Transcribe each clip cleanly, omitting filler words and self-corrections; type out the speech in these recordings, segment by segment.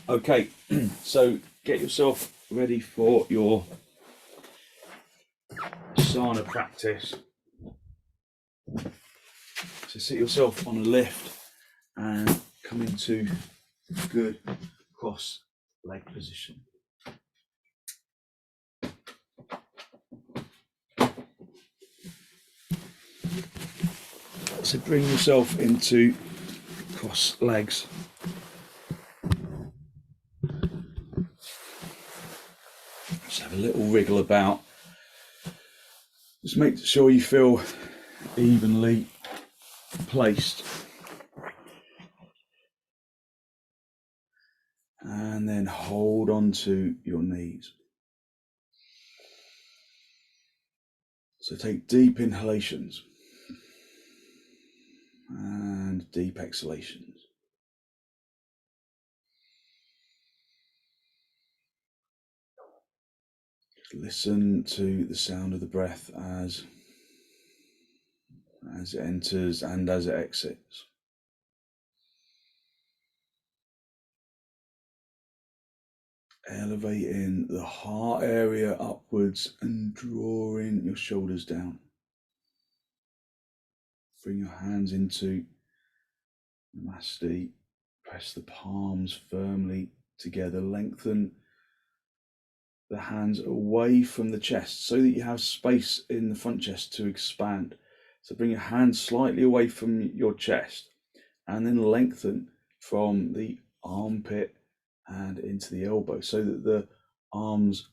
Okay, so get yourself ready for your asana practice. So sit yourself on a lift and come into good cross leg position. So bring yourself into cross legs. Just have a little wriggle about. Just make sure you feel evenly placed. And then hold on to your knees. So take deep inhalations and deep exhalations. Listen to the sound of the breath as it enters and as it exits. Elevating the heart area upwards and drawing your shoulders down. Bring your hands into Namaste. Press the palms firmly together. Lengthen the hands away from the chest so that you have space in the front chest to expand. So bring your hands slightly away from your chest and then lengthen from the armpit and into the elbow so that the arms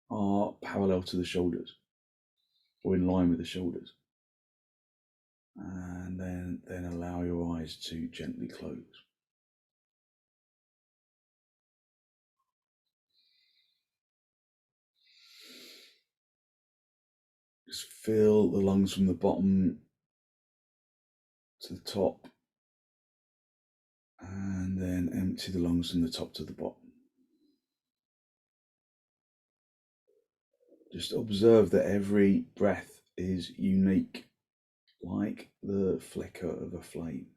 are parallel to the shoulders or in line with the shoulders. And then allow your eyes to gently close. Just fill the lungs from the bottom to the top and then empty the lungs from the top to the bottom. Just observe that every breath is unique, like the flicker of a flame.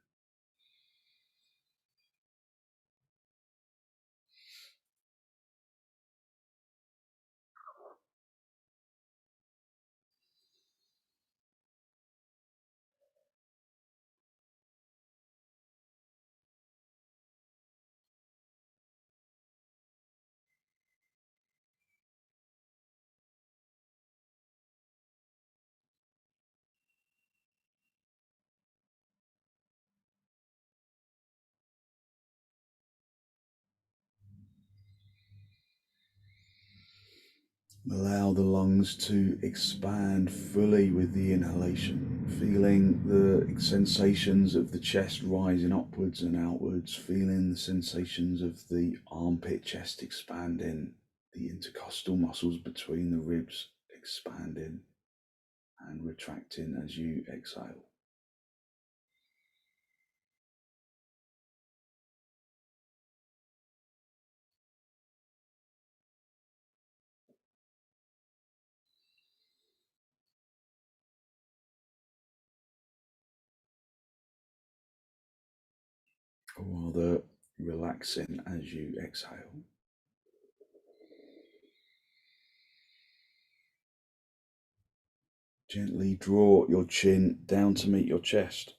Allow the lungs to expand fully with the inhalation, feeling the sensations of the chest rising upwards and outwards, feeling the sensations of the armpit chest expanding, the intercostal muscles between the ribs expanding and retracting as you exhale. Or rather, relaxing as you exhale. Gently draw your chin down to meet your chest.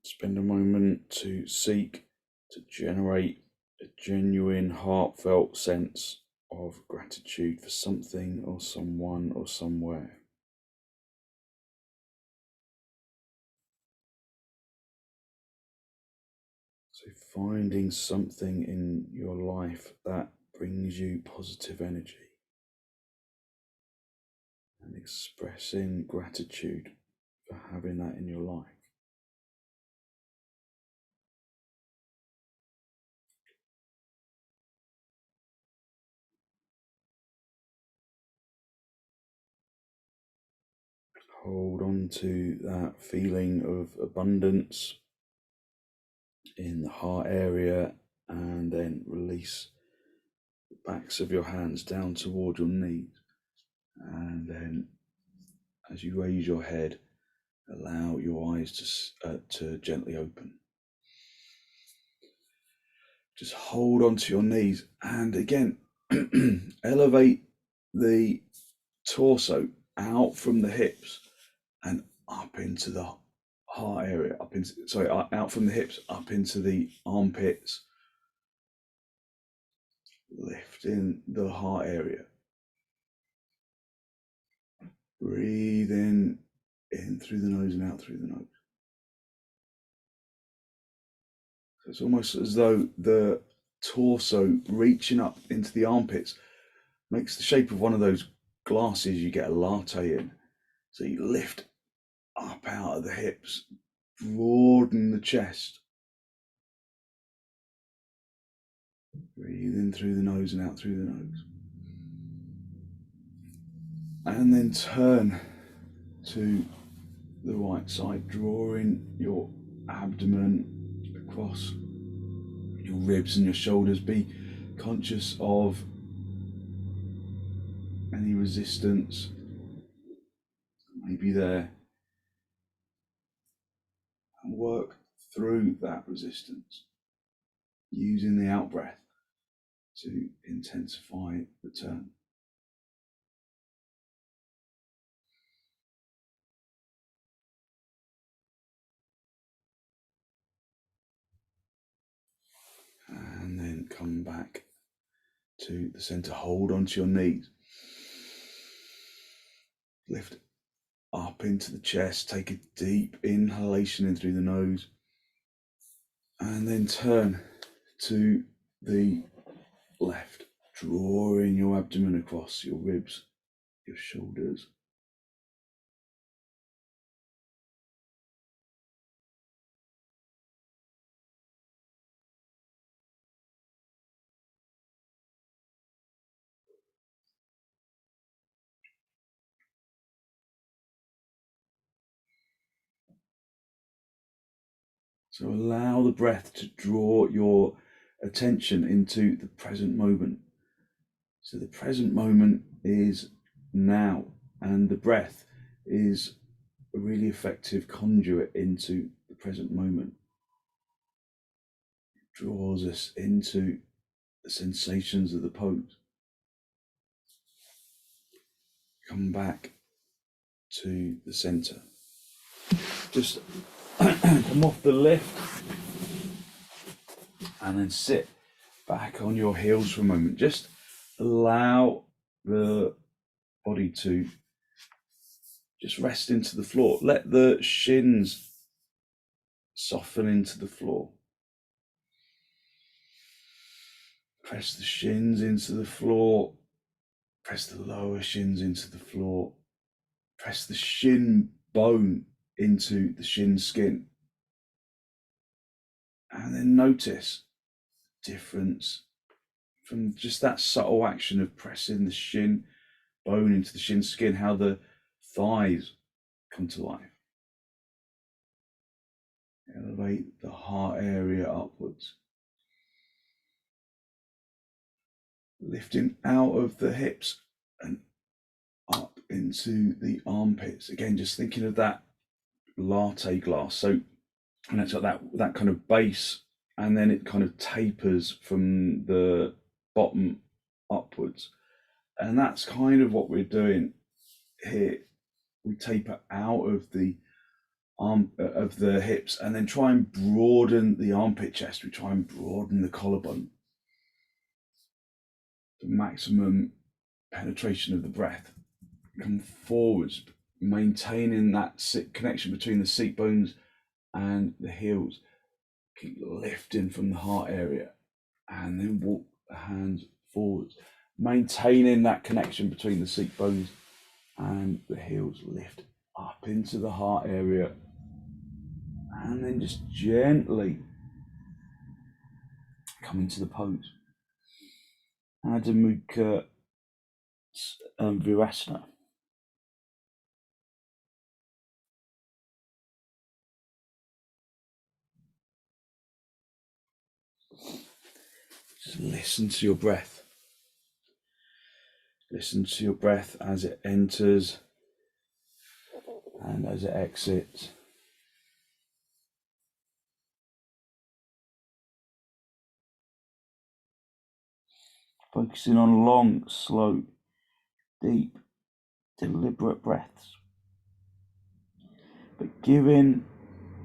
Spend a moment to seek to generate a genuine, heartfelt sense of gratitude for something or someone or somewhere. So finding something in your life that brings you positive energy and expressing gratitude for having that in your life. Hold on to that feeling of abundance in the heart area and then release the backs of your hands down toward your knees. And then as you raise your head, allow your eyes to gently open. Just hold onto your knees, and again, elevate the torso out from the hips and up into the heart area, out from the hips up into the armpits, lifting the heart area. Breathe in through the nose and out through the nose. So it's almost as though the torso reaching up into the armpits makes the shape of one of those glasses you get a latte in. So you lift up out of the hips, broaden the chest. Breathe in through the nose and out through the nose. And then turn to the right side, drawing your abdomen across your ribs and your shoulders. Be conscious of any resistance maybe there, and work through that resistance using the out breath to intensify the turn. And then come back to the center. Hold onto your knees. Lift up into the chest. Take a deep inhalation in through the nose. And then turn to the left, drawing your abdomen across your ribs, your shoulders. So allow the breath to draw your attention into the present moment. So the present moment is now, and the breath is a really effective conduit into the present moment. It draws us into the sensations of the pose. Come back to the center. Just come off the lift and then sit back on your heels for a moment. Just allow the body to just rest into the floor. Let the shins soften into the floor. Press the shins into the floor. Press the lower shins into the floor. Press the shin bone into the shin skin. And then notice the difference from just that subtle action of pressing the shin bone into the shin skin, how the thighs come to life. Elevate the heart area upwards. Lifting out of the hips and up into the armpits. Again, just thinking of that latte glass. So, and it's like that kind of base, and then it kind of tapers from the bottom upwards. And that's kind of what we're doing here. We taper out of the of the hips and then try and broaden the armpit chest. We try and broaden the collarbone. The maximum penetration of the breath. Come forwards, maintaining that connection between the seat bones and the heels. Keep lifting from the heart area and then walk the hands forwards, maintaining that connection between the seat bones and the heels. Lift up into the heart area and then just gently come into the pose. Adho virasana. Just listen to your breath. Listen to your breath as it enters and as it exits. focusing on long, slow, deep, deliberate breaths, but giving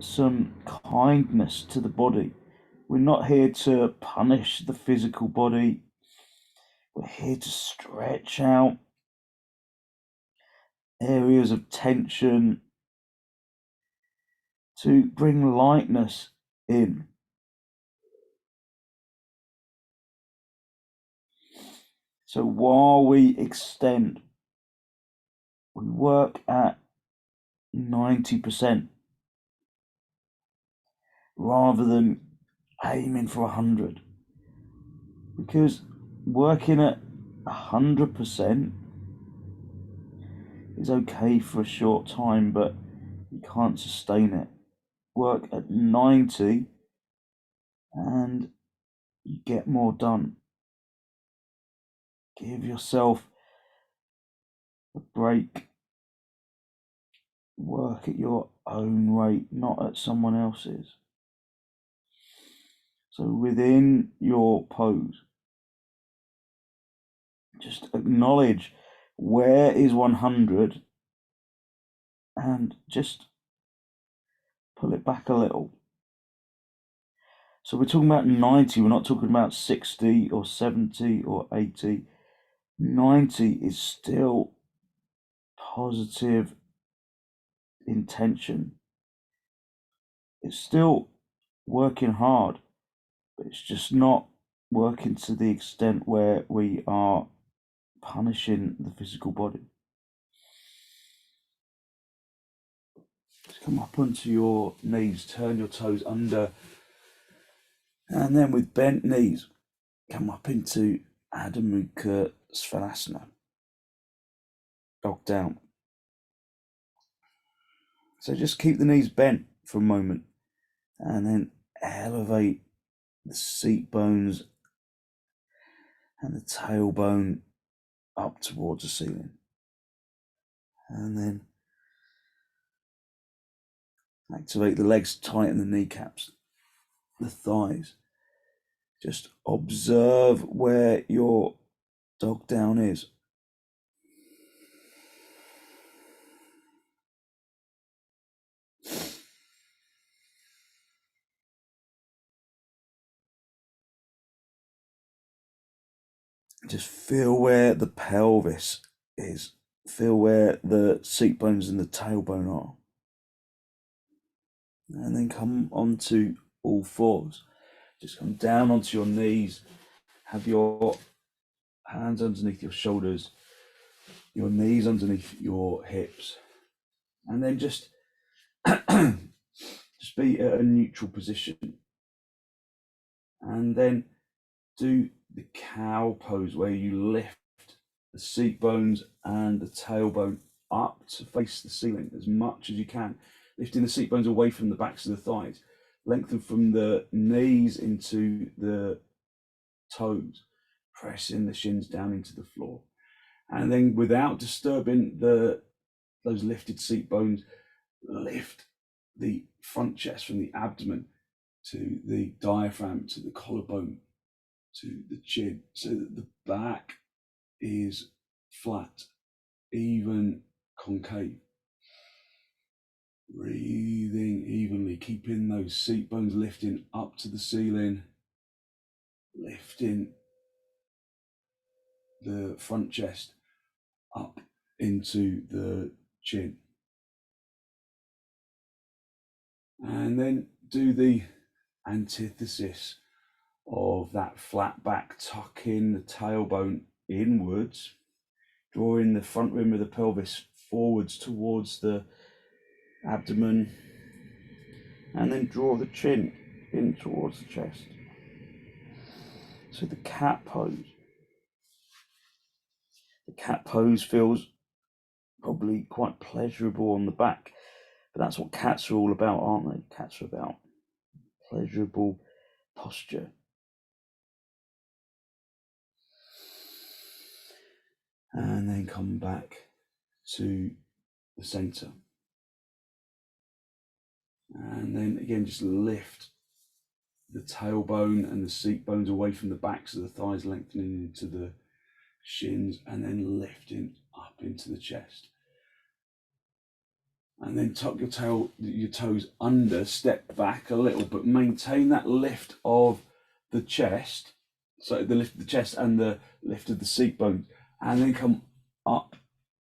some kindness to the body. We're not here to punish the physical body. We're here to stretch out areas of tension, to bring lightness in. So while we extend, we work at 90% rather than aiming for 100. Because working at 100% is okay for a short time, but you can't sustain it. Work at 90 and you get more done. Give yourself a break. Work at your own rate, not at someone else's. So within your pose, just acknowledge where is 100 and just pull it back a little. So we're talking about 90, we're not talking about 60 or 70 or 80. 90 is still positive intention. It's still working hard, but it's just not working to the extent where we are punishing the physical body. Just come up onto your knees, turn your toes under, and then with bent knees, come up into Adho Mukha Svanasana, dog down. So just keep the knees bent for a moment, and then elevate the seat bones and the tailbone up towards the ceiling. And then activate the legs, tighten the kneecaps, the thighs. Just observe where your dog down is. Just feel where the pelvis is. Feel where the seat bones and the tailbone are. And then come onto all fours. Just come down onto your knees. Have your hands underneath your shoulders, your knees underneath your hips. And then just be at a neutral position. And then do the cow pose where you lift the seat bones and the tailbone up to face the ceiling as much as you can, lifting the seat bones away from the backs of the thighs, lengthen from the knees into the toes, pressing the shins down into the floor. And then without disturbing those lifted seat bones, lift the front chest from the abdomen to the diaphragm, to the collarbone, to the chin, so that the back is flat, even concave. Breathing evenly, keeping those seat bones lifting up to the ceiling, lifting the front chest up into the chin. And then do the antithesis of that flat back, tucking the tailbone inwards, drawing the front rim of the pelvis forwards towards the abdomen, and then draw the chin in towards the chest. So the cat pose. The cat pose feels probably quite pleasurable on the back, but that's what cats are all about, aren't they? Cats are about pleasurable posture. And then come back to the center. And then again, just lift the tailbone and the seat bones away from the backs of the thighs, lengthening into the shins, and then lifting up into the chest. And then tuck your toes under, step back a little, but maintain that lift of the chest. So the lift of the chest and the lift of the seat bones, and then come up,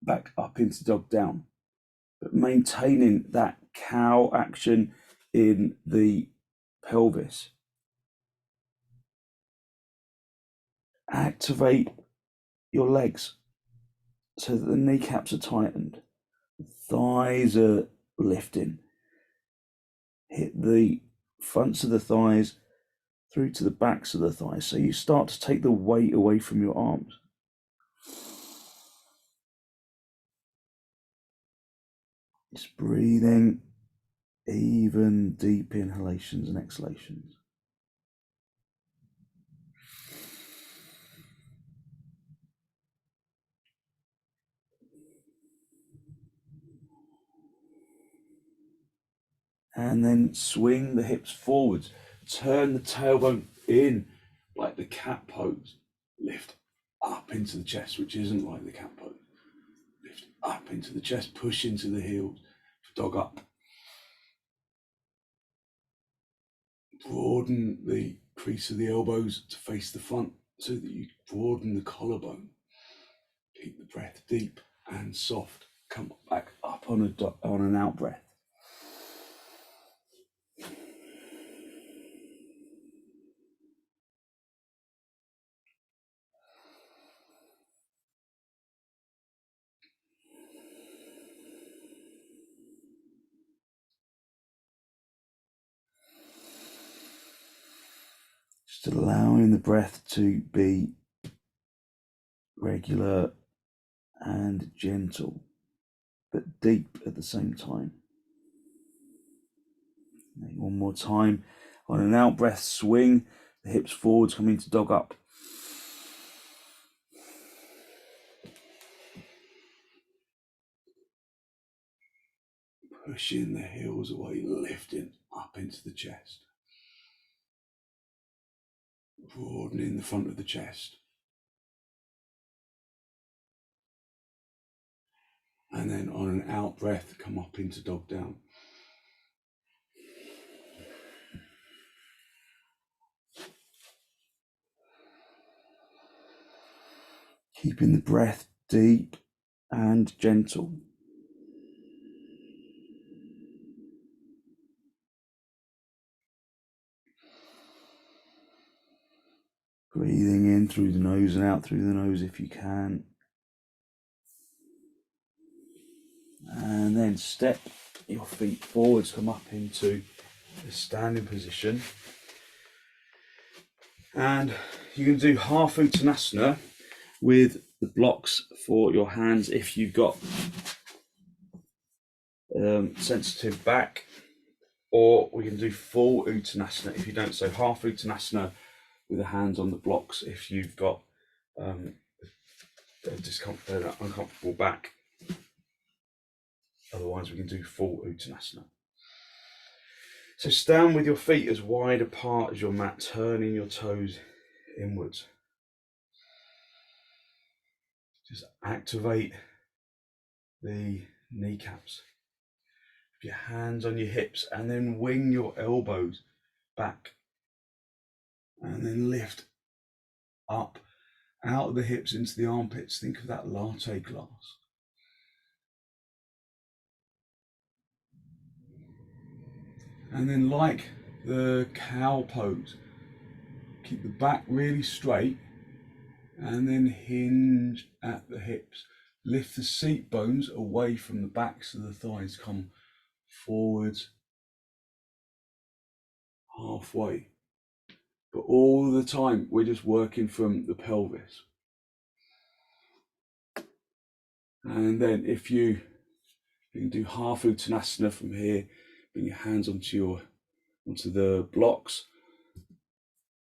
back up into dog down, but maintaining that cow action in the pelvis. Activate your legs so that the kneecaps are tightened, the thighs are lifting. Hit the fronts of the thighs through to the backs of the thighs, so you start to take the weight away from your arms. Just breathing, even deep inhalations and exhalations. And then swing the hips forwards. Turn the tailbone in like the cat pose. Lift up into the chest, which isn't like the cat pose. Lift up into the chest, push into the heels. Dog up. Broaden the crease of the elbows to face the front so that you broaden the collarbone. Keep the breath deep and soft. Come back up on an out breath. Just allowing the breath to be regular and gentle, but deep at the same time. One more time. On an out breath, swing the hips forwards, come into dog up. Pushing the heels away, lifting up into the chest. Broadening the front of the chest. And then on an out breath, come up into dog down. Keeping the breath deep and gentle. Breathing in through the nose and out through the nose if you can. And then step your feet forwards, come up into the standing position. And you can do half uttanasana with the blocks for your hands if you've got sensitive back, or we can do full uttanasana if you don't. So half uttanasana with the hands on the blocks if you've got uncomfortable back. Otherwise, we can do full uttanasana. So stand with your feet as wide apart as your mat, turning your toes inwards. Just activate the kneecaps. Your hands on your hips, and then wing your elbows back. And then lift up out of the hips into the armpits. Think of that latte glass. And then, like the cow pose, keep the back really straight and then hinge at the hips. Lift the seat bones away from the backs of the thighs. Come forwards halfway. But all the time, we're just working from the pelvis. And then if you can do half uttanasana from here, bring your hands onto the blocks,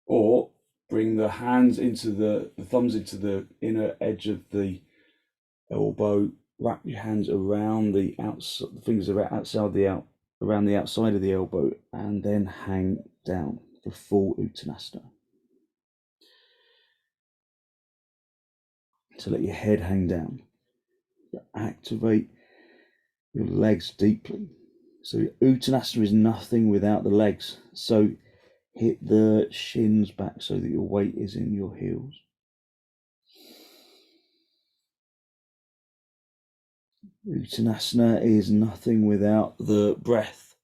or bring the hands into the thumbs into the inner edge of the elbow, wrap your hands around the outside, the fingers are outside around the outside of the elbow, and then hang down. for full uttanasana. So let your head hang down. Activate your legs deeply. So uttanasana is nothing without the legs. So hit the shins back so that your weight is in your heels. Uttanasana is nothing without the breath.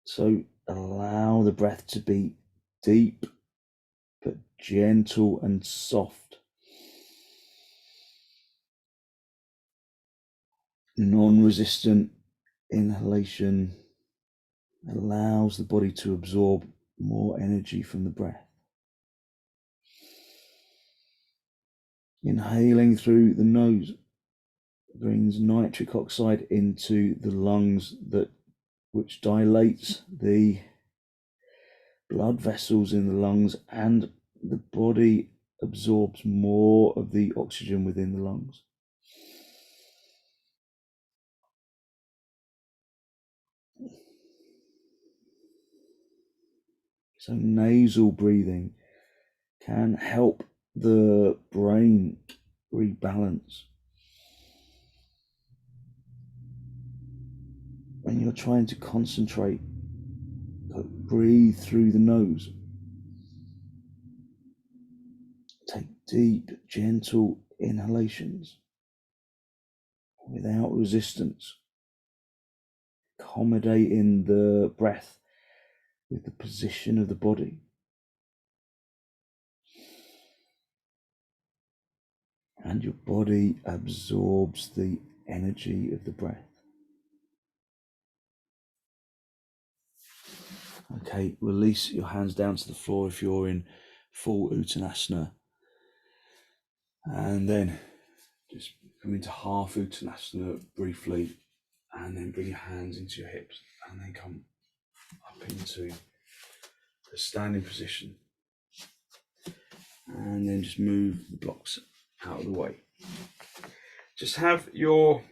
So allow the breath to be deep, but gentle and soft. Non-resistant inhalation allows the body to absorb more energy from the breath. Inhaling through the nose brings nitric oxide into the lungs, which dilates the blood vessels in the lungs, and the body absorbs more of the oxygen within the lungs. So nasal breathing can help the brain rebalance. When you're trying to concentrate, breathe through the nose. Take deep, gentle inhalations without resistance, accommodating the breath with the position of the body. And your body absorbs the energy of the breath. Okay, release your hands down to the floor if you're in full uttanasana. And then just come into half uttanasana briefly, and then bring your hands into your hips, and then come up into the standing position. And then just move the blocks out of the way. Just have your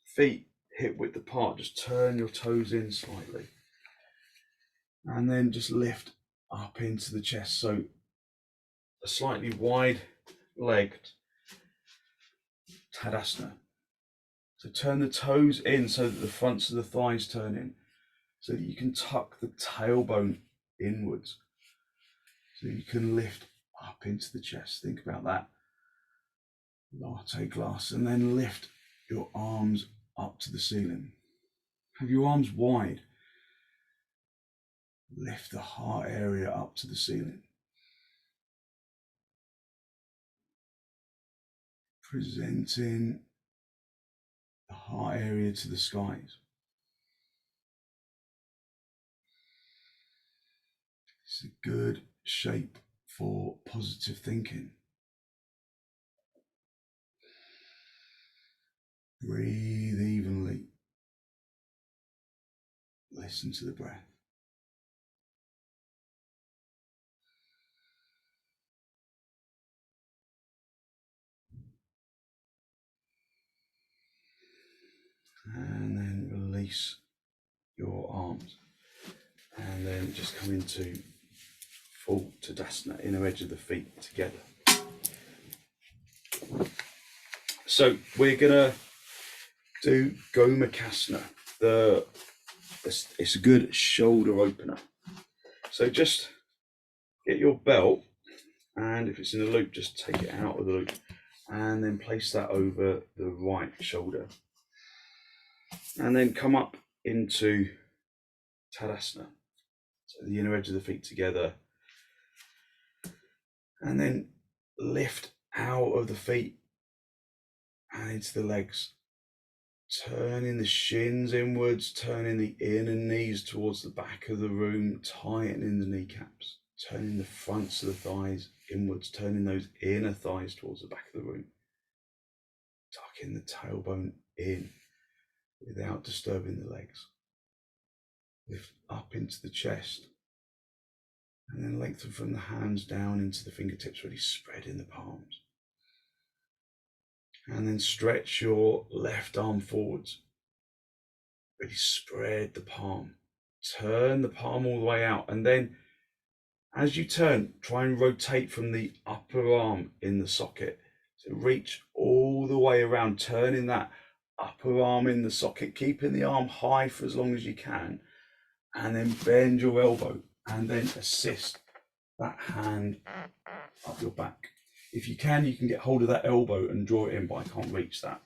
feet hip width apart, just turn your toes in slightly. And then just lift up into the chest. So a slightly wide legged Tadasana. So turn the toes in so that the fronts of the thighs turn in, so that you can tuck the tailbone inwards, so you can lift up into the chest. Think about that latte glass, and then lift your arms up to the ceiling. Have your arms wide. Lift the heart area up to the ceiling. Presenting the heart area to the skies. It's a good shape for positive thinking. Breathe evenly. Listen to the breath. And then release your arms. And then just come into full Tadasana, inner edge of the feet together. So we're gonna do gomukhasana. It's a good shoulder opener. So just get your belt, and if it's in a loop, just take it out of the loop, and then place that over the right shoulder. And then come up into Tadasana. So the inner edge of the feet together. And then lift out of the feet and into the legs. Turning the shins inwards, turning the inner knees towards the back of the room, tightening the kneecaps, turning the fronts of the thighs inwards, turning those inner thighs towards the back of the room, tucking the tailbone in without disturbing the legs. Lift up into the chest, and then lengthen from the hands down into the fingertips, really spreading the palms. And then stretch your left arm forwards. Really spread the palm. turn the palm all the way out, and then as you turn, try and rotate from the upper arm in the socket. So reach all the way around, turning that upper arm in the socket, keeping the arm high for as long as you can, and then bend your elbow and then assist that hand up your back. If you can get hold of that elbow and draw it in, but I can't reach that.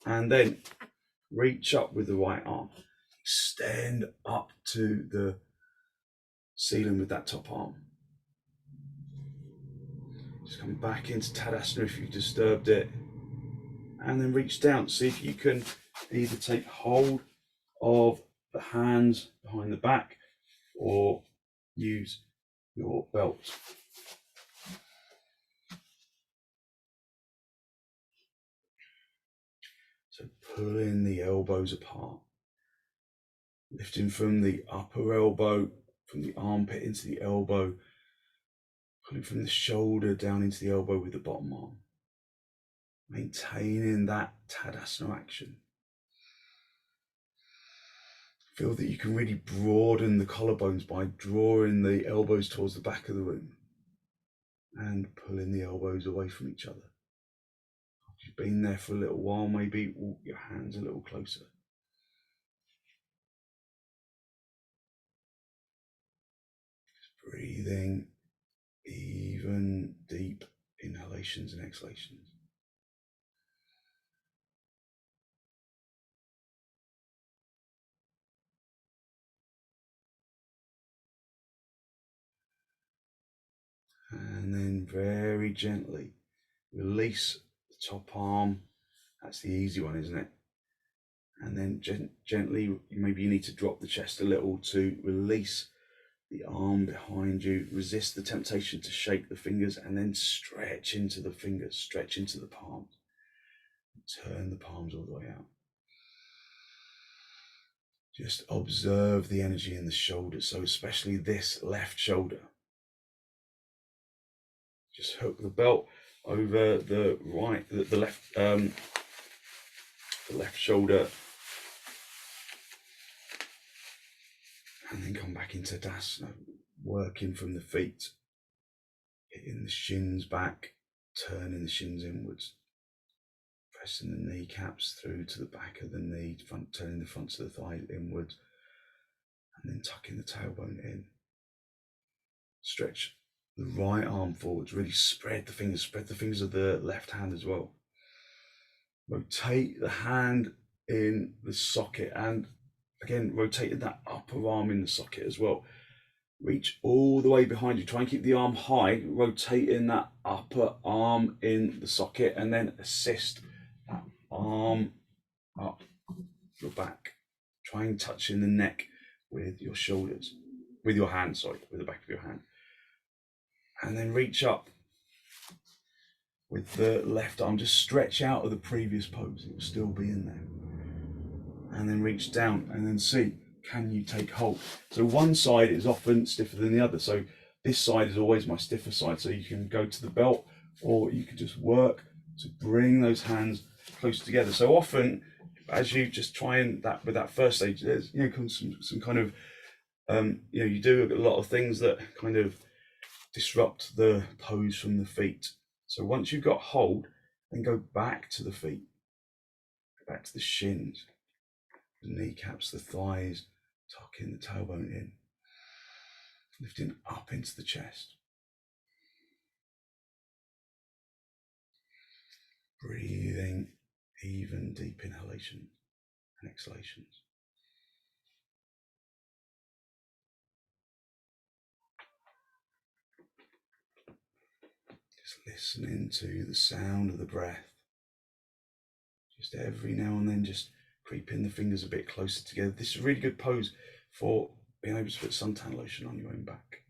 And then reach up with the right arm, extend up to the ceiling with that top arm. Just come back into Tadasana if you've disturbed it, and then reach down. See if you can either take hold of the hands behind the back or use your belt. So pulling the elbows apart, lifting from the upper elbow, from the armpit into the elbow, pulling from the shoulder down into the elbow with the bottom arm. Maintaining that Tadasana action. Feel that you can really broaden the collarbones by drawing the elbows towards the back of the room and pulling the elbows away from each other. If you've been there for a little while, maybe walk your hands a little closer. Just breathing even deep inhalations and exhalations. And then very gently release the top arm. That's the easy one, isn't it? And then gently, maybe you need to drop the chest a little to release the arm behind you. Resist the temptation to shake the fingers, and then stretch into the fingers, stretch into the palms. Turn the palms all the way out. Just observe the energy in the shoulders, so especially this left shoulder. Just hook the belt over the left shoulder, and then come back into Tadasana, working from the feet, hitting the shins back, turning the shins inwards, pressing the kneecaps through to the back of the knee, turning the fronts of the thighs inwards, and then tucking the tailbone in. Stretch the right arm forwards, really spread the fingers of the left hand as well. Rotate the hand in the socket, and again, rotating that upper arm in the socket as well. Reach all the way behind you. Try and keep the arm high, rotating that upper arm in the socket, and then assist that arm up your back. Try and touch in the neck with your shoulders, with your hand, with the back of your hand. And then reach up with the left arm. Just stretch out of the previous pose. It will still be in there. And then reach down, and then see, can you take hold? So one side is often stiffer than the other. So this side is always my stiffer side. So you can go to the belt, or you can just work to bring those hands close together. So often, as you just try and with that first stage, there's some kind of you do a lot of things that kind of disrupt the pose from the feet. So once you've got hold, then go back to the feet, go back to the shins, the kneecaps, the thighs, tucking the tailbone in, lifting up into the chest. Breathing even deep inhalations and exhalations. Just listening to the sound of the breath. Just every now and then, just creeping the fingers a bit closer together. This is a really good pose for being able to put suntan lotion on your own back.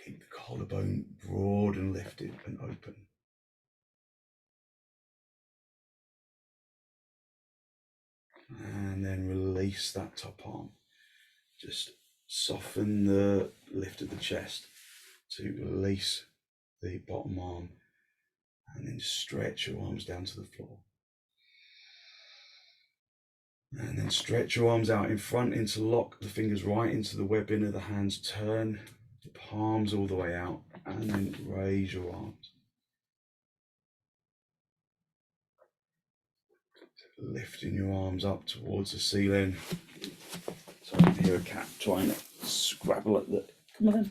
Keep the collarbone broad and lifted and open. And then release that top arm. Just soften the lift of the chest to release the bottom arm, and then stretch your arms down to the floor. And then stretch your arms out in front, interlock the fingers right into the webbing of the hands, turn the palms all the way out, and then raise your arms. Lifting your arms up towards the ceiling. So I can hear a cat trying to scrabble at the... Come on then.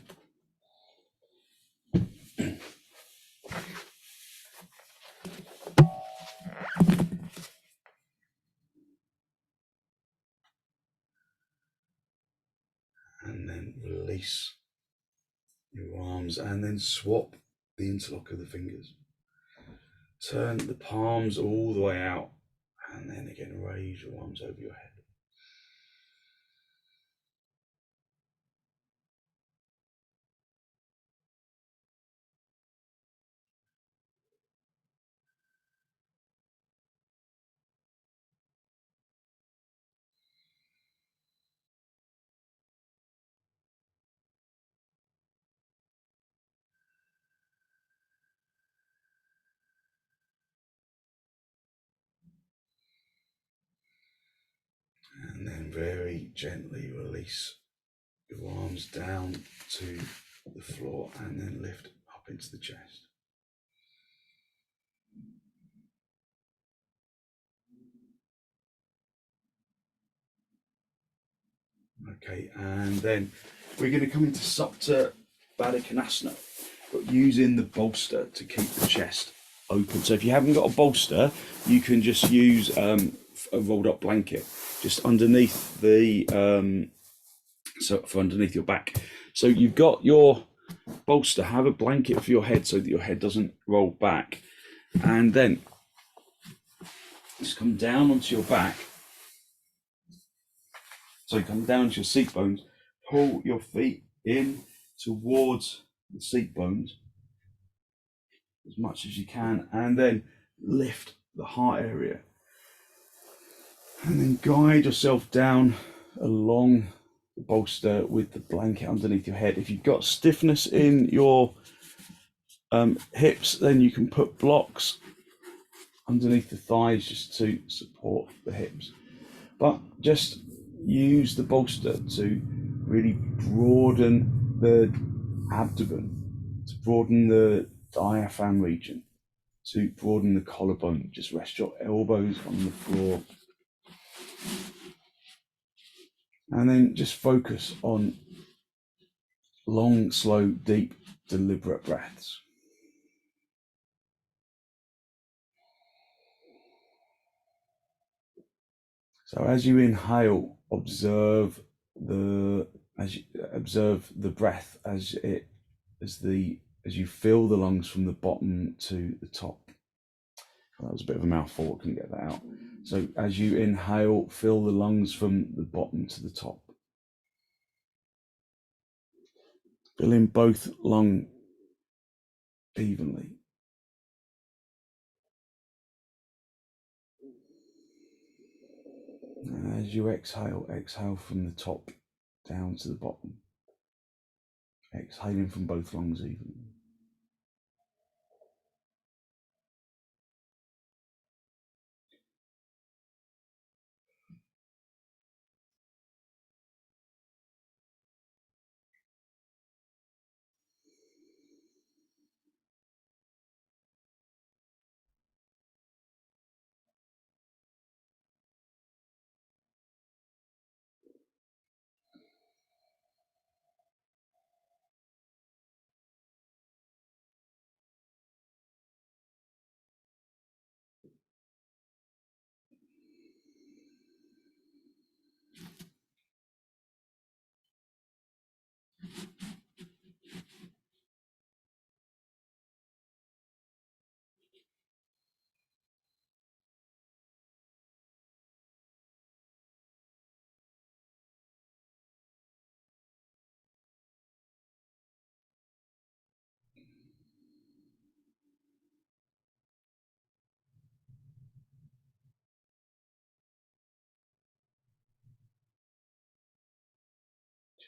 And then release your arms and then swap the interlock of the fingers. Turn the palms all the way out and then again raise your arms over your head. And then very gently release your arms down to the floor and then lift up into the chest. Okay, and then we're going to come into supta baddha konasana, but using the bolster to keep the chest open. So if you haven't got a bolster, you can just use a rolled up blanket just underneath the for underneath your back. So you've got your bolster, have a blanket for your head so that your head doesn't roll back, and then just come down onto your back. So come down to your seat bones, pull your feet in towards the seat bones as much as you can, and then lift the heart area. And then guide yourself down along the bolster with the blanket underneath your head. If you've got stiffness in your hips, then you can put blocks underneath the thighs just to support the hips. But just use the bolster to really broaden the abdomen, to broaden the diaphragm region, to broaden the collarbone. Just rest your elbows on the floor. And then just focus on long, slow, deep, deliberate breaths. So as you inhale, observe the breath as you fill the lungs from the bottom to the top. That was a bit of a mouthful, I couldn't get that out. So as you inhale, fill the lungs from the bottom to the top. Fill in both lungs evenly. And as you exhale, exhale from the top down to the bottom. Exhaling from both lungs evenly.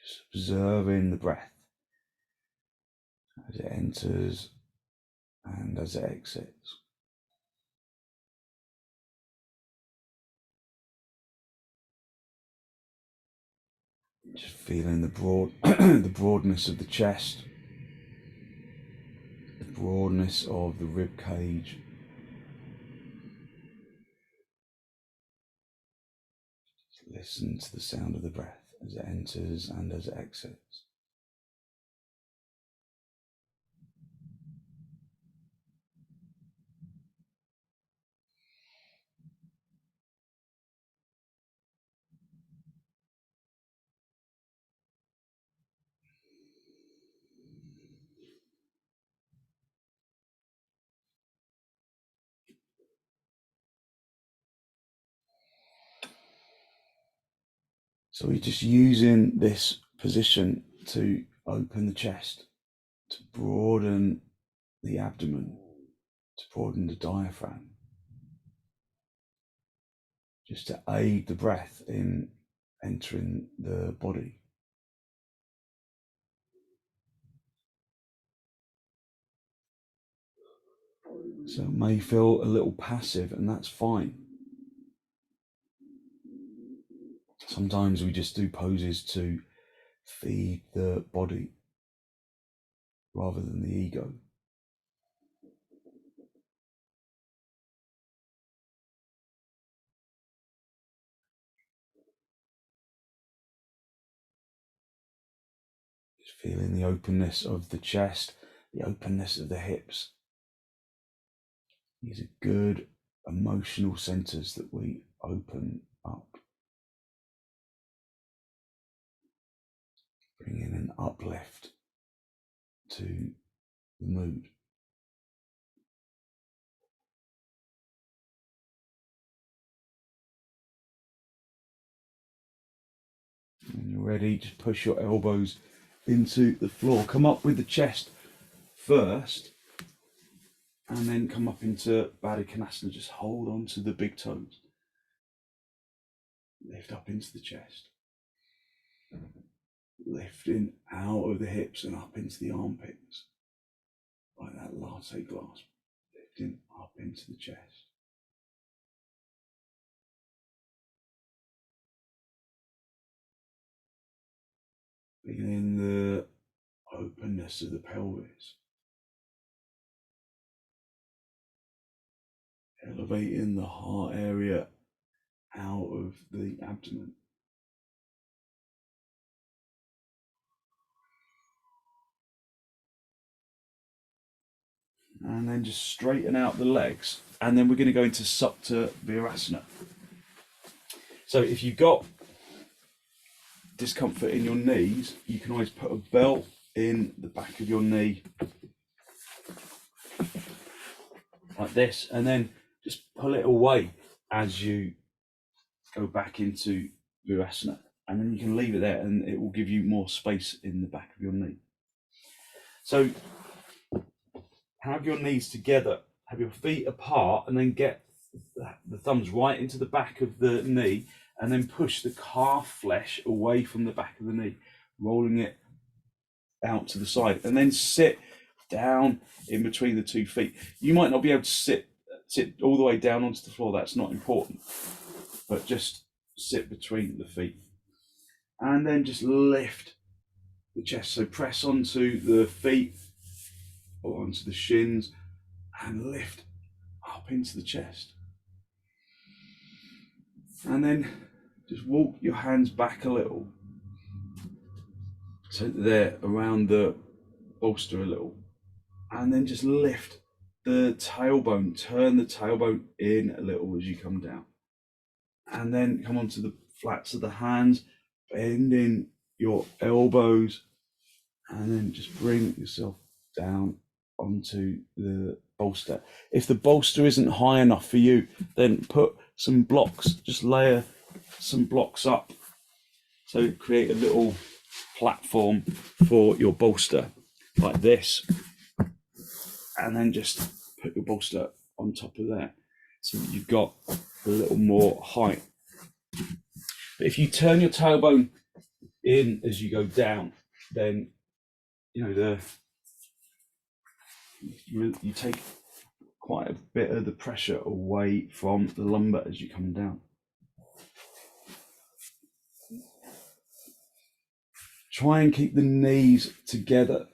Just observing the breath as it enters and as it exits. Just feeling the the broadness of the chest, the broadness of the rib cage. Just listen to the sound of the breath as it enters and as it exits. So we're just using this position to open the chest, to broaden the abdomen, to broaden the diaphragm, just to aid the breath in entering the body. So it may feel a little passive, and that's fine. Sometimes we just do poses to feed the body rather than the ego. Just feeling the openness of the chest, the openness of the hips. These are good emotional centers that we open up. Bringing an uplift to the mood. When you're ready, just push your elbows into the floor. Come up with the chest first, and then come up into baddha konasana. Just hold on to the big toes. Lift up into the chest. Lifting out of the hips and up into the armpits. Like that latte glass. Lifting up into the chest. Feeling the openness of the pelvis. Elevating the heart area out of the abdomen. And then just straighten out the legs. And then we're going to go into supta virasana. So if you've got discomfort in your knees, you can always put a belt in the back of your knee like this, and then just pull it away as you go back into virasana, and then you can leave it there and it will give you more space in the back of your knee. So have your knees together, have your feet apart, and then get the thumbs right into the back of the knee, and then push the calf flesh away from the back of the knee, rolling it out to the side, and then sit down in between the 2 feet. You might not be able to sit all the way down onto the floor, that's not important, but just sit between the feet. And then just lift the chest. So press onto the feet or onto the shins and lift up into the chest. And then just walk your hands back a little, so they're around the bolster a little. And then just lift the tailbone, turn the tailbone in a little as you come down. And then come onto the flats of the hands, bending your elbows, and then just bring yourself down onto the bolster. If the bolster isn't high enough for you, then put some blocks, just layer some blocks up. So create a little platform for your bolster like this, and then just put your bolster on top of that, so that you've got a little more height. But if you turn your tailbone in as you go down, then you take quite a bit of the pressure away from the lumbar as you come down. Try and keep the knees together.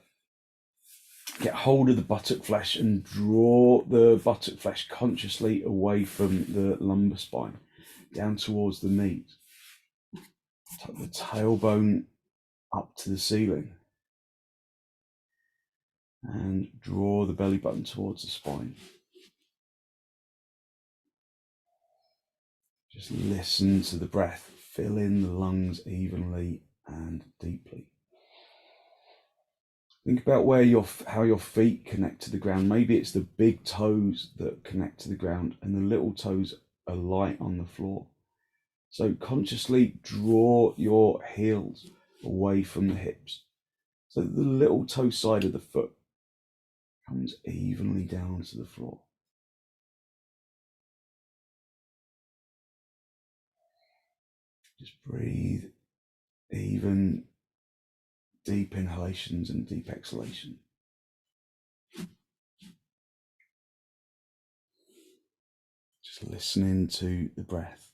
Get hold of the buttock flesh and draw the buttock flesh consciously away from the lumbar spine, down towards the knees. Tuck the tailbone up to the ceiling and draw the belly button towards the spine. Just listen to the breath. Fill in the lungs evenly and deeply. Think about how your feet connect to the ground. Maybe it's the big toes that connect to the ground and the little toes are light on the floor. So consciously draw your heels away from the hips so that the little toe side of the foot comes evenly down to the floor. Just breathe even deep inhalations and deep exhalation. Just listening to the breath.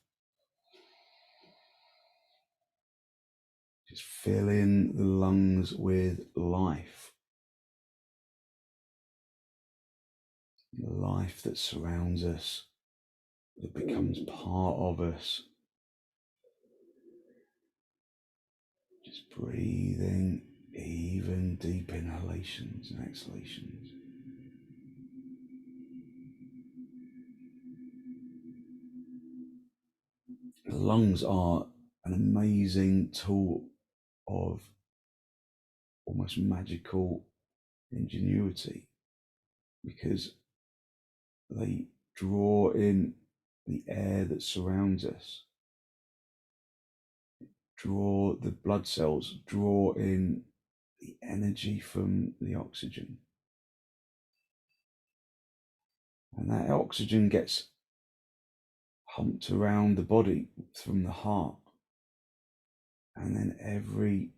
Just fill in the lungs with life. The life that surrounds us, that becomes part of us. Just breathing even deep inhalations and exhalations. The lungs are an amazing tool of almost magical ingenuity because they draw in the air that surrounds us, draw the blood cells, draw in the energy from the oxygen. And that oxygen gets pumped around the body from the heart. And then every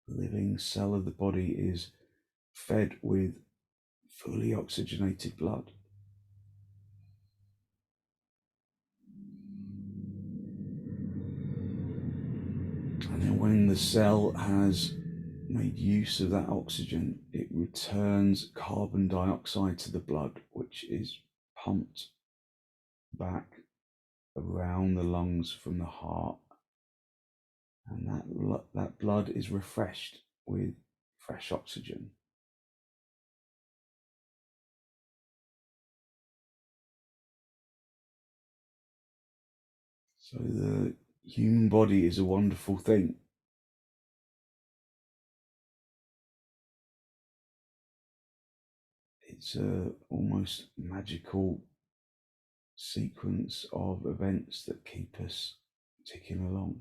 living cell of the body is fed with fully oxygenated blood. And then when the cell has made use of that oxygen, it returns carbon dioxide to the blood, which is pumped back around the lungs from the heart. And that blood is refreshed with fresh oxygen. So the human body is a wonderful thing. It's a almost magical sequence of events that keep us ticking along.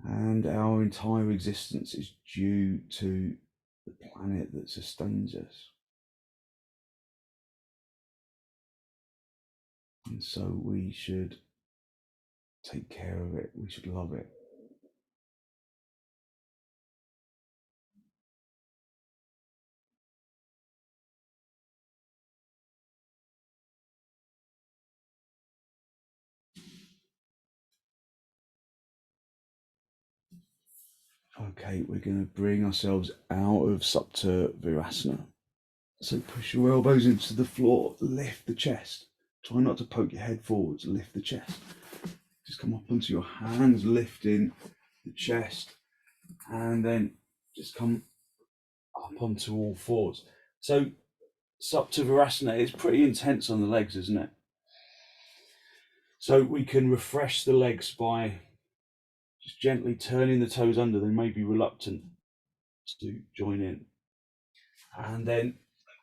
And our entire existence is due to the planet that sustains us. And so we should take care of it, we should love it. Okay, we're going to bring ourselves out of supta virasana. So push your elbows into the floor, lift the chest. Try not to poke your head forwards, lift the chest. Just come up onto your hands, lifting the chest, and then just come up onto all fours. So supta virasana is pretty intense on the legs, isn't it? So we can refresh the legs by just gently turning the toes under. They may be reluctant to join in. And then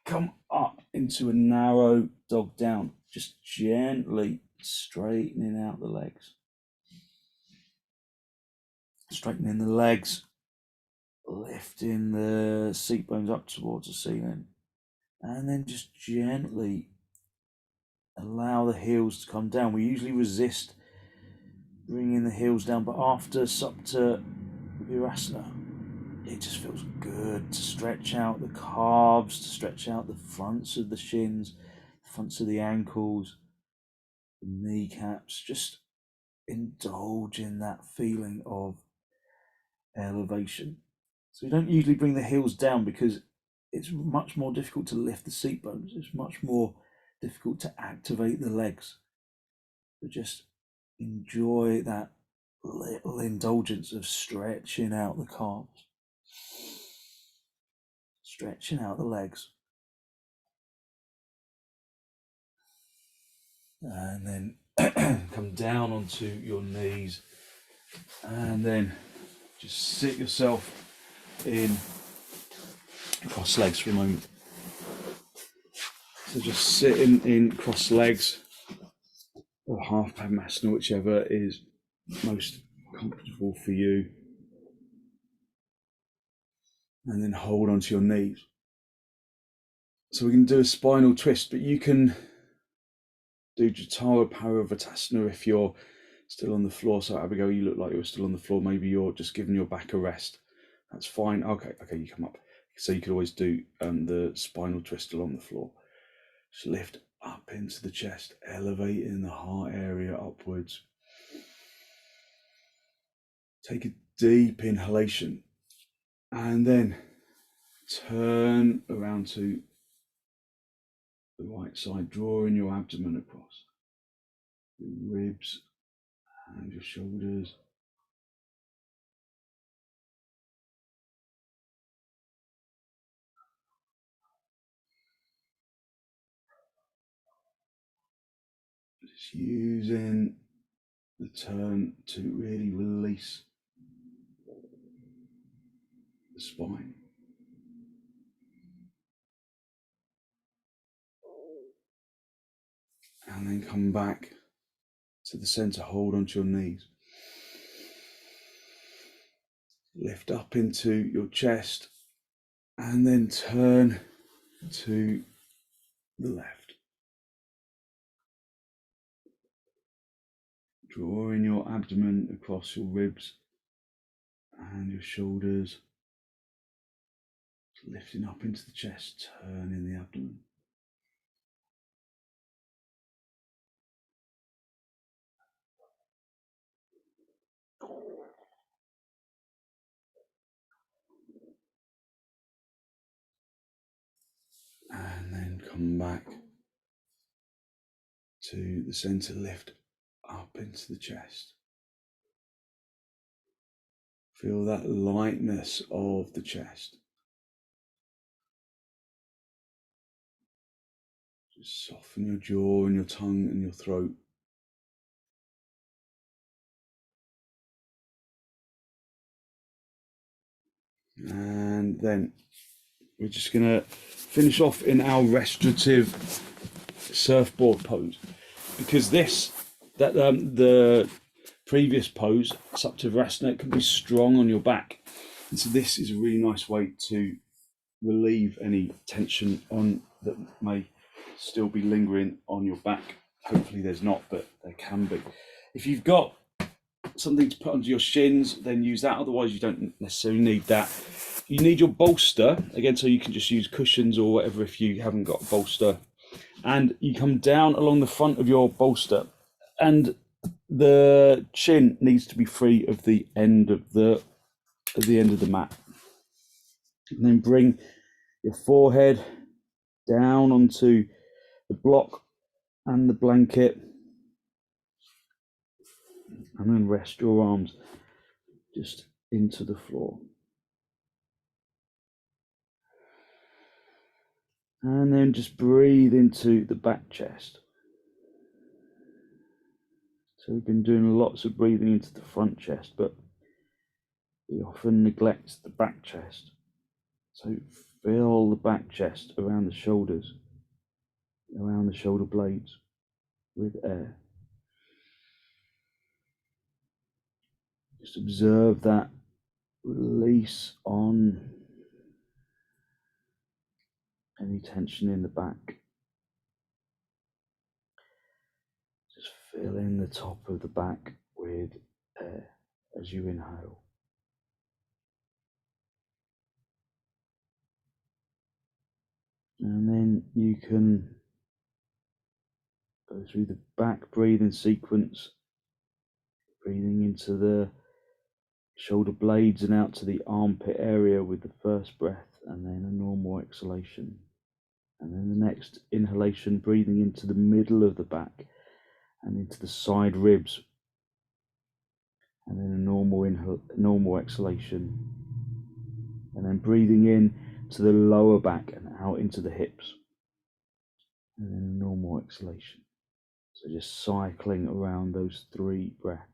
come up into a narrow dog down, just gently straightening out the legs. Straightening the legs, lifting the seat bones up towards the ceiling, and then just gently allow the heels to come down. We usually resist bringing the heels down, but after supta virasana, it just feels good to stretch out the calves, to stretch out the fronts of the shins, the fronts of the ankles, the kneecaps, just indulge in that feeling of elevation. So you don't usually bring the heels down because it's much more difficult to lift the seat bones. It's much more difficult to activate the legs. So just enjoy that little indulgence of stretching out the calves, stretching out the legs. And then come down onto your knees and then just sit yourself in cross legs for a moment. So just sitting in cross legs or half padmasana, whichever is most comfortable for you. And then hold onto your knees. So we can do a spinal twist, but you can do Jatara Paravatasana if you're still on the floor. So Abigail, you look like you're still on the floor. Maybe you're just giving your back a rest. That's fine. Okay, you come up. So you could always do the spinal twist along the floor. Just lift up into the chest, elevating the heart area upwards. Take a deep inhalation and then turn around to the right side, drawing your abdomen across, your ribs and your shoulders. Just using the turn to really release the spine. And then come back to the center, hold onto your knees. Lift up into your chest and then turn to the left. Drawing your abdomen across your ribs and your shoulders. Lifting up into the chest, turning the abdomen. And then come back to the center, lift up into the chest. Feel that lightness of the chest. Just soften your jaw and your tongue and your throat. And then we're just going to finish off in our restorative surfboard pose, because the previous pose, supta virasana, can be strong on your back, and so this is a really nice way to relieve any tension on that may still be lingering on your back. Hopefully there's not, but there can be. If you've got something to put under your shins, then use that. Otherwise you don't necessarily need that. You need your bolster again, so you can just use cushions or whatever if you haven't got a bolster. And you come down along the front of your bolster, and the chin needs to be free of the end of the mat. And then bring your forehead down onto the block and the blanket, and then rest your arms just into the floor. And then just breathe into the back chest. So we've been doing lots of breathing into the front chest, but we often neglect the back chest. So fill the back chest around the shoulders, around the shoulder blades with air. Just observe that release on any tension in the back. Just filling the top of the back with air as you inhale. And then you can go through the back breathing sequence Breathing into the shoulder blades and out to the armpit area with the first breath, and then a normal exhalation. And then the next inhalation, breathing into the middle of the back and into the side ribs. And then a normal exhalation. And then breathing in to the lower back and out into the hips. And then a normal exhalation. So just cycling around those 3 breaths.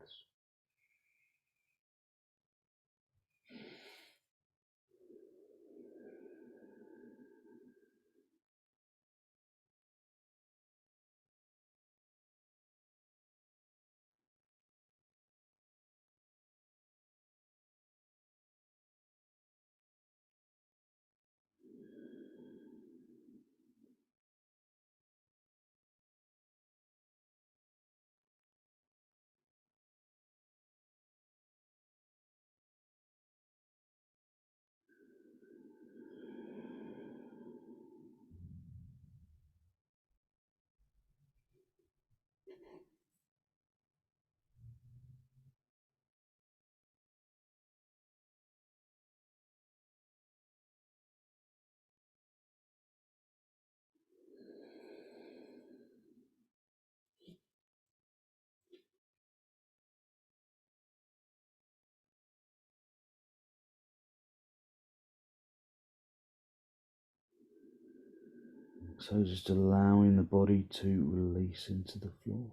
So just allowing the body to release into the floor.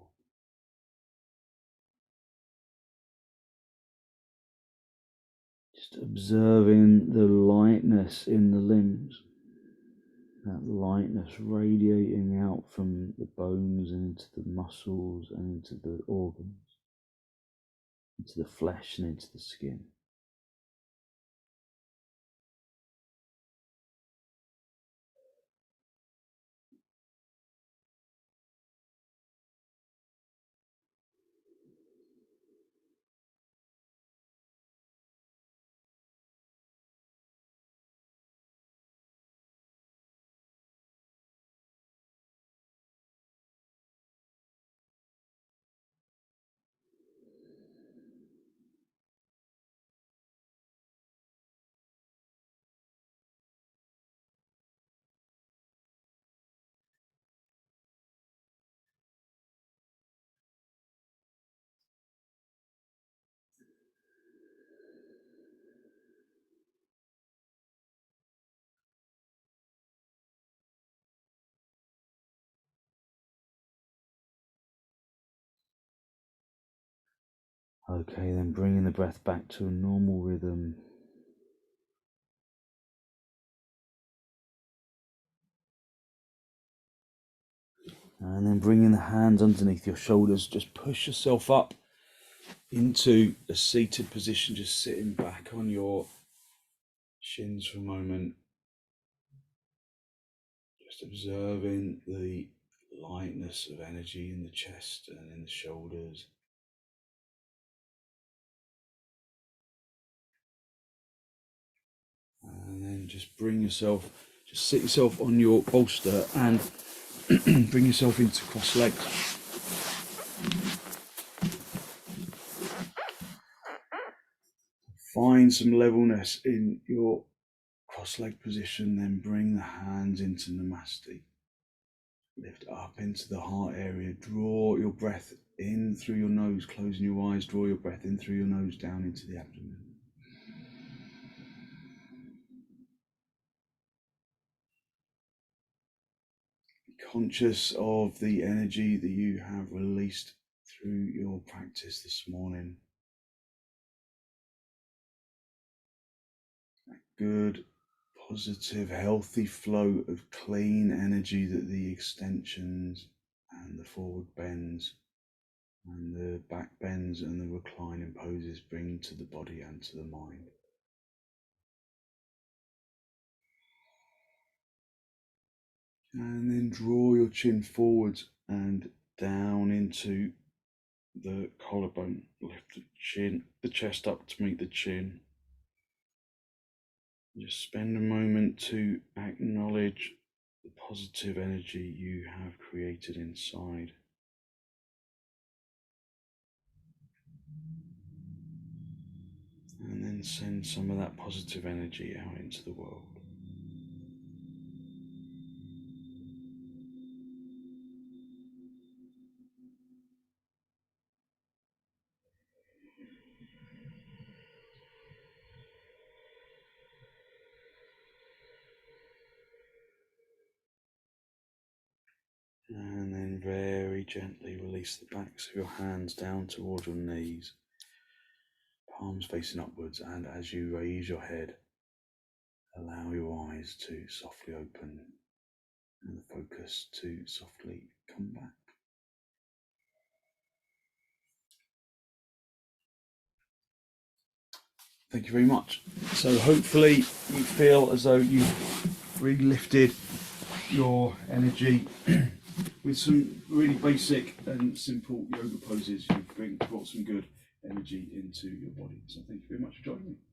Just observing the lightness in the limbs. That lightness radiating out from the bones and into the muscles and into the organs, into the flesh and into the skin. Okay, then bringing the breath back to a normal rhythm. And then bringing the hands underneath your shoulders, just push yourself up into a seated position, just sitting back on your shins for a moment. Just observing the lightness of energy in the chest and in the shoulders. And then just sit yourself on your bolster and bring yourself into cross legs. Find some levelness in your cross leg position, then bring the hands into Namaste. Lift up into the heart area, draw your breath in through your nose, closing your eyes, draw your breath in through your nose down into the abdomen. Conscious of the energy that you have released through your practice this morning. That good, positive, healthy flow of clean energy that the extensions and the forward bends and the back bends and the reclining poses bring to the body and to the mind. And then draw your chin forwards and down into the collarbone. Lift the chest up to meet the chin. Just spend a moment to acknowledge the positive energy you have created inside. And send some of that positive energy out into the world. And then very gently release the backs of your hands down towards your knees, palms facing upwards, and as you raise your head, allow your eyes to softly open and the focus to softly come back. Thank you very much. So hopefully you feel as though you've really lifted your energy with some really basic and simple yoga poses. You've brought some good energy into your body. So thank you very much for joining me.